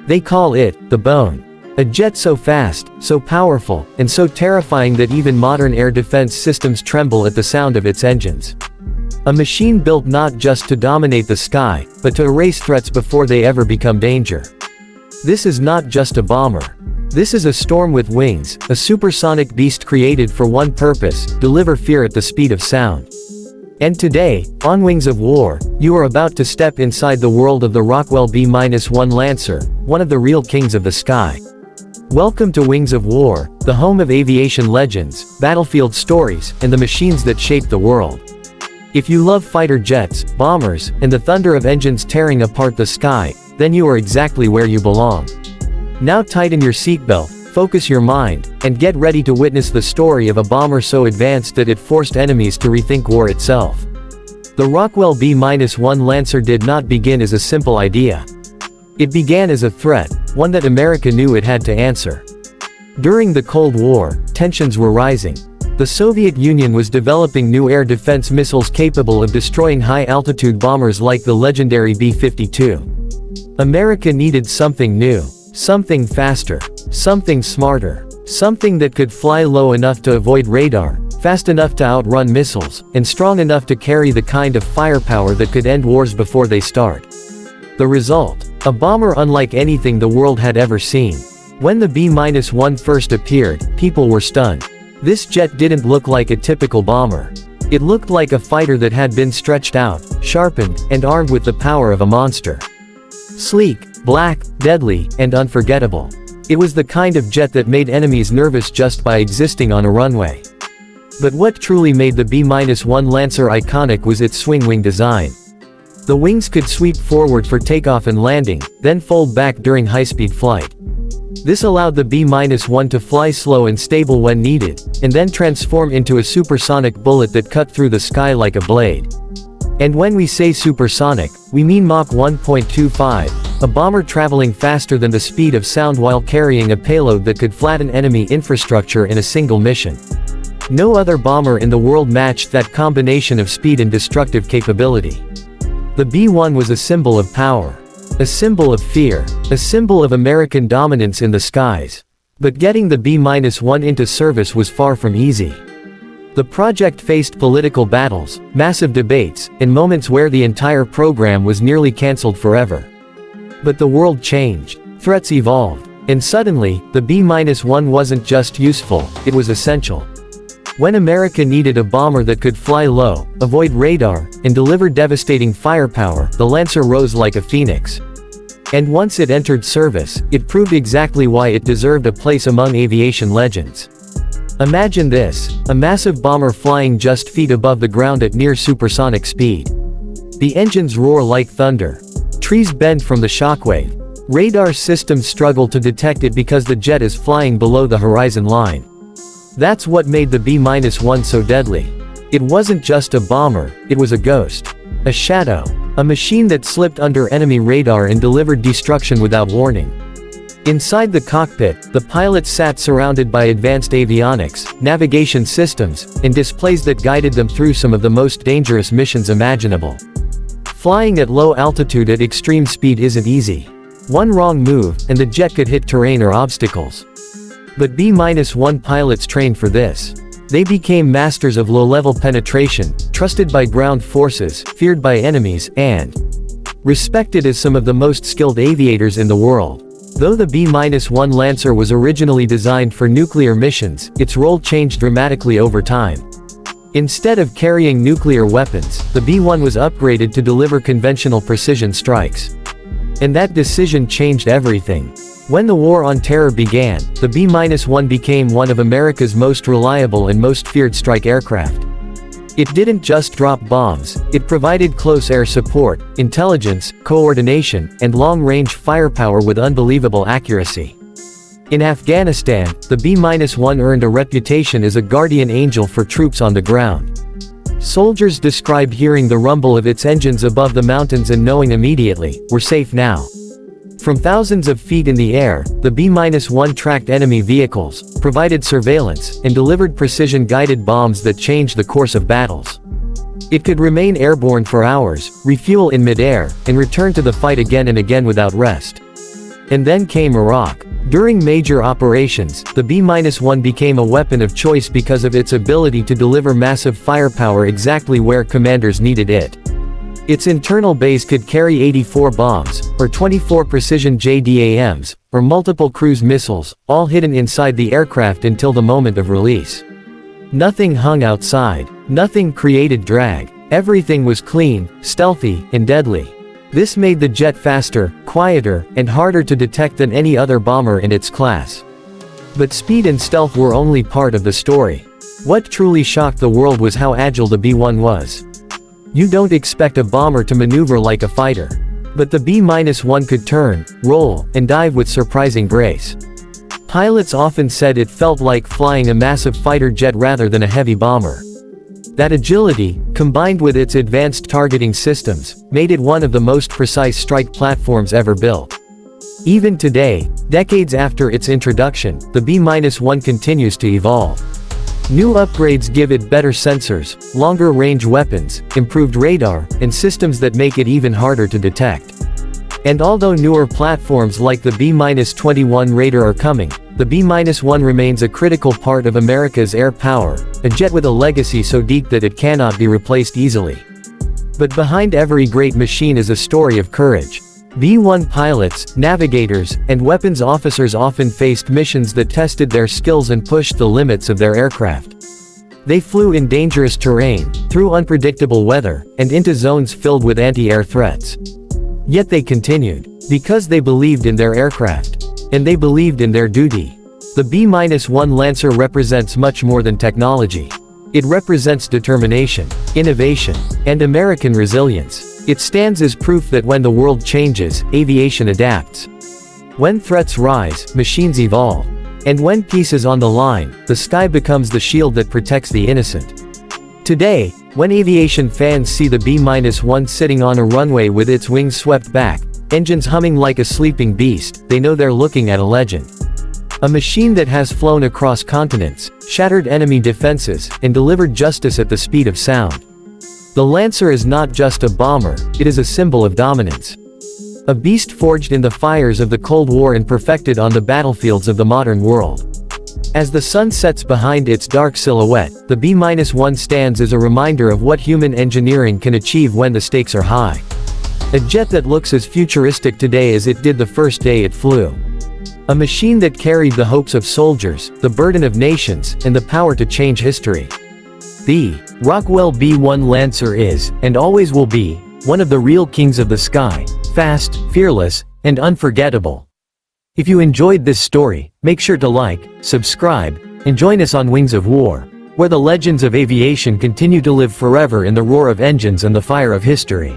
They call it the Bone. A jet so fast, so powerful, and so terrifying that even modern air defense systems tremble at the sound of its engines. A machine built not just to dominate the sky, but to erase threats before they ever become danger. This is not just a bomber. This is a storm with wings, a supersonic beast created for one purpose: deliver fear at the speed of sound. And today, on Wings of War, you are about to step inside the world of the Rockwell B-1 Lancer, one of the real kings of the sky. Welcome to Wings of War, the home of aviation legends, battlefield stories, and the machines that shaped the world. If you love fighter jets, bombers, and the thunder of engines tearing apart the sky, then you are exactly where you belong. Now tighten your seatbelt, focus your mind, and get ready to witness the story of a bomber so advanced that it forced enemies to rethink war itself. The Rockwell B-1 Lancer did not begin as a simple idea. It began as a threat, one that America knew it had to answer. During the Cold War, tensions were rising. The Soviet Union was developing new air defense missiles capable of destroying high-altitude bombers like the legendary B-52. America needed something new, something faster, something smarter, something that could fly low enough to avoid radar, fast enough to outrun missiles, and strong enough to carry the kind of firepower that could end wars before they start. The result? A bomber unlike anything the world had ever seen. When the B-1 first appeared, people were stunned. This jet didn't look like a typical bomber. It looked like a fighter that had been stretched out, sharpened, and armed with the power of a monster. Sleek, black, deadly, and unforgettable. It was the kind of jet that made enemies nervous just by existing on a runway. But what truly made the B-1 Lancer iconic was its swing wing design. The wings could sweep forward for takeoff and landing, then fold back during high-speed flight. This allowed the B-1 to fly slow and stable when needed, and then transform into a supersonic bullet that cut through the sky like a blade. And when we say supersonic, we mean Mach 1.25, a bomber traveling faster than the speed of sound while carrying a payload that could flatten enemy infrastructure in a single mission. No other bomber in the world matched that combination of speed and destructive capability. The B-1 was a symbol of power. A symbol of fear. A symbol of American dominance in the skies. But getting the B-1 into service was far from easy. The project faced political battles, massive debates, and moments where the entire program was nearly cancelled forever. But the world changed. Threats evolved. And suddenly, the B-1 wasn't just useful, it was essential. When America needed a bomber that could fly low, avoid radar, and deliver devastating firepower, the Lancer rose like a phoenix. And once it entered service, it proved exactly why it deserved a place among aviation legends. Imagine this: a massive bomber flying just feet above the ground at near supersonic speed. The engines roar like thunder. Trees bend from the shockwave. Radar systems struggle to detect it because the jet is flying below the horizon line. That's what made the B-1 so deadly. It wasn't just a bomber, it was a ghost. A shadow. A machine that slipped under enemy radar and delivered destruction without warning. Inside the cockpit, the pilots sat surrounded by advanced avionics, navigation systems, and displays that guided them through some of the most dangerous missions imaginable. Flying at low altitude at extreme speed isn't easy. One wrong move, and the jet could hit terrain or obstacles. But B-1 pilots trained for this. They became masters of low-level penetration, trusted by ground forces, feared by enemies, and respected as some of the most skilled aviators in the world. Though the B-1 Lancer was originally designed for nuclear missions, its role changed dramatically over time. Instead of carrying nuclear weapons, the B-1 was upgraded to deliver conventional precision strikes. And that decision changed everything. When the War on Terror began, the B-1 became one of America's most reliable and most feared strike aircraft. It didn't just drop bombs, it provided close air support, intelligence, coordination, and long-range firepower with unbelievable accuracy. In Afghanistan, the B-1 earned a reputation as a guardian angel for troops on the ground. Soldiers described hearing the rumble of its engines above the mountains and knowing immediately, "We're safe now." From thousands of feet in the air, the B-1 tracked enemy vehicles, provided surveillance, and delivered precision-guided bombs that changed the course of battles. It could remain airborne for hours, refuel in mid-air, and return to the fight again and again without rest. And then came Iraq. During major operations, the B-1 became a weapon of choice because of its ability to deliver massive firepower exactly where commanders needed it. Its internal base could carry 84 bombs, or 24 precision JDAMs, or multiple cruise missiles, all hidden inside the aircraft until the moment of release. Nothing hung outside. Nothing created drag. Everything was clean, stealthy, and deadly. This made the jet faster, quieter, and harder to detect than any other bomber in its class. But speed and stealth were only part of the story. What truly shocked the world was how agile the B-1 was. You don't expect a bomber to maneuver like a fighter. But the B-1 could turn, roll, and dive with surprising grace. Pilots often said it felt like flying a massive fighter jet rather than a heavy bomber. That agility, combined with its advanced targeting systems, made it one of the most precise strike platforms ever built. Even today, decades after its introduction, the B-1 continues to evolve. New upgrades give it better sensors, longer-range weapons, improved radar, and systems that make it even harder to detect. And although newer platforms like the B-21 Raider are coming, the B-1 remains a critical part of America's air power, a jet with a legacy so deep that it cannot be replaced easily. But behind every great machine is a story of courage. B-1 pilots, navigators, and weapons officers often faced missions that tested their skills and pushed the limits of their aircraft. They flew in dangerous terrain, through unpredictable weather, and into zones filled with anti-air threats. Yet they continued, because they believed in their aircraft. And they believed in their duty. The B-1 Lancer represents much more than technology. It represents determination, innovation, and American resilience. It stands as proof that when the world changes, aviation adapts. When threats rise, machines evolve. And when peace is on the line, the sky becomes the shield that protects the innocent. Today, when aviation fans see the B-1 sitting on a runway with its wings swept back, engines humming like a sleeping beast, they know they're looking at a legend. A machine that has flown across continents, shattered enemy defenses, and delivered justice at the speed of sound. The Lancer is not just a bomber, it is a symbol of dominance. A beast forged in the fires of the Cold War and perfected on the battlefields of the modern world. As the sun sets behind its dark silhouette, the B-1 stands as a reminder of what human engineering can achieve when the stakes are high. A jet that looks as futuristic today as it did the first day it flew. A machine that carried the hopes of soldiers, the burden of nations, and the power to change history. The Rockwell B-1 Lancer is, and always will be, one of the real kings of the sky, fast, fearless, and unforgettable. If you enjoyed this story, make sure to like, subscribe, and join us on Wings of War, where the legends of aviation continue to live forever in the roar of engines and the fire of history.